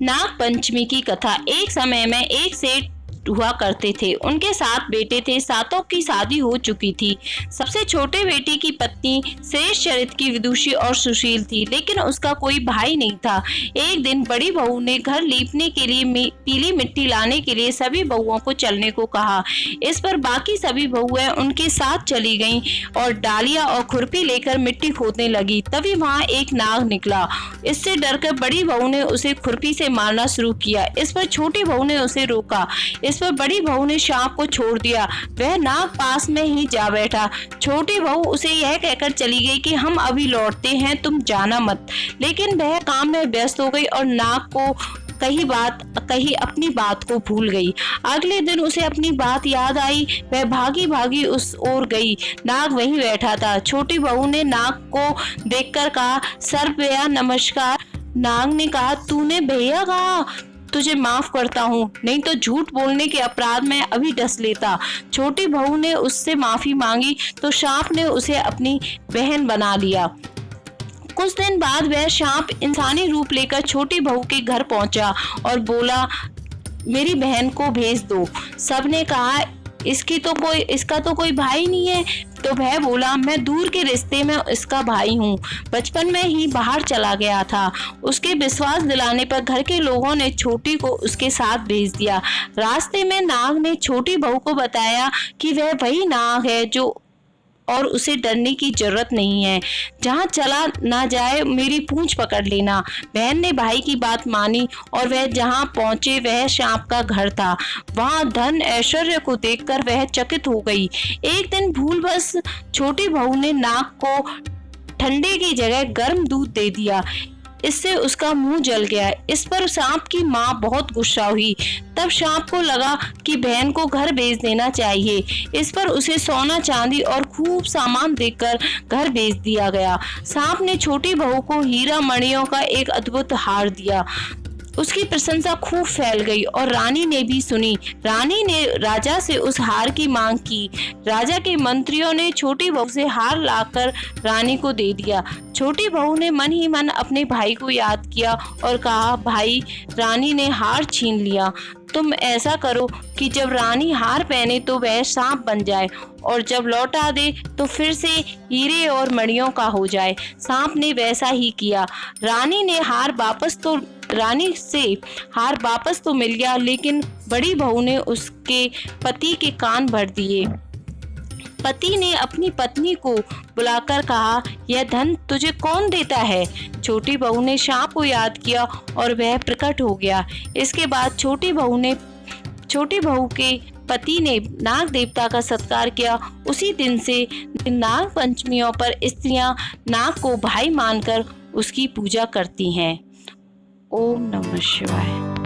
नाग पंचमी की कथा। एक समय में एक सेठ हुआ करते थे। उनके 7 बेटे थे। सातों की शादी हो चुकी थी। सबसे छोटे बेटे की पत्नी श्रेष्ठ चरित्र की, विदुषी और सुशील थी, लेकिन उसका कोई भाई नहीं था। एक दिन बड़ी बहू ने घर लीपने के लिए पीली मिट्टी लाने के लिए सभी बहुओं को चलने को कहा। इस पर बाकी सभी बहुएं उनके साथ चली गईं और डालियां और खुरपी लेकर मिट्टी खोदने लगी। तभी वहां एक नाग निकला। इससे डरकर बड़ी बहू ने उसे खुरपी से मारना शुरू किया। इस पर छोटी बहू ने उसे रोका। इस पर बड़ी बहू ने सांप को छोड़ दिया। वह नाग पास में ही जा बैठा। छोटी बहू उसे यह कहकर चली गई कि हम अभी लौटते हैं, तुम जाना मत। लेकिन वह काम में व्यस्त हो गई और नाग को कही अपनी बात को भूल गई। अगले दिन उसे अपनी बात याद आई। वह भागी भागी उस ओर गई। नाग वहीं बैठा था। छोटी बहू ने नाग को देखकर कहा, सर भैया नमस्कार। नाग ने कहा, तूने भैया कहा, तुझे माफ करता हूँ, नहीं तो झूठ बोलने के अपराध में अभी डस लेता। छोटी बहू ने उससे माफी मांगी तो सांप ने उसे अपनी बहन बना लिया। कुछ दिन बाद वह सांप इंसानी रूप लेकर छोटी बहू के घर पहुंचा और बोला, मेरी बहन को भेज दो। सबने कहा, इसका तो कोई भाई नहीं है। तो वह बोला, मैं दूर के रिश्ते में इसका भाई हूँ, बचपन में ही बाहर चला गया था। उसके विश्वास दिलाने पर घर के लोगों ने छोटी को उसके साथ भेज दिया। रास्ते में नाग ने छोटी बहू को बताया कि वह वही नाग है और उसे डरने की जरूरत नहीं है। जहाँ चला ना जाए मेरी पूंछ पकड़ लेना। बहन ने भाई की बात मानी और वह जहाँ पहुँचे वह सांप का घर था। वहाँ धन ऐश्वर्य को देखकर वह चकित हो गई। एक दिन भूलवश छोटी बहू ने नाग को ठंडे की जगह गर्म दूध दे दिया। इससे उसका मुंह जल गया। इस पर सांप की माँ बहुत गुस्सा हुई। तब सांप को लगा कि बहन को घर भेज देना चाहिए। इस पर उसे सोना चांदी और खूब सामान देकर घर भेज दिया गया। सांप ने छोटी बहू को हीरा मणियों का एक अद्भुत हार दिया। उसकी प्रशंसा खूब फैल गई और रानी ने भी सुनी। रानी ने राजा से उस हार की मांग की। राजा के मंत्रियों ने छोटी बहू से हार लाकर रानी को दे दिया। छोटी बहू ने मन ही मन अपने भाई को याद किया और कहा, भाई, रानी ने हार छीन लिया। तुम ऐसा करो कि जब रानी हार पहने तो वह सांप बन जाए और जब लौटा दे तो फिर से हीरे और मणियों का हो जाए। सांप ने वैसा ही किया। रानी से हार वापस तो मिल गया, लेकिन बड़ी बहू ने उसके पति के कान भर दिए। पति ने अपनी पत्नी को बुलाकर कहा, यह धन तुझे कौन देता है? छोटी बहू ने सांप को याद किया और वह प्रकट हो गया। इसके बाद छोटी बहू के पति ने नाग देवता का सत्कार किया। उसी दिन से नाग पंचमियों पर स्त्रियां नाग को भाई मानकर उसकी पूजा करती हैं। ओम नमः शिवाय।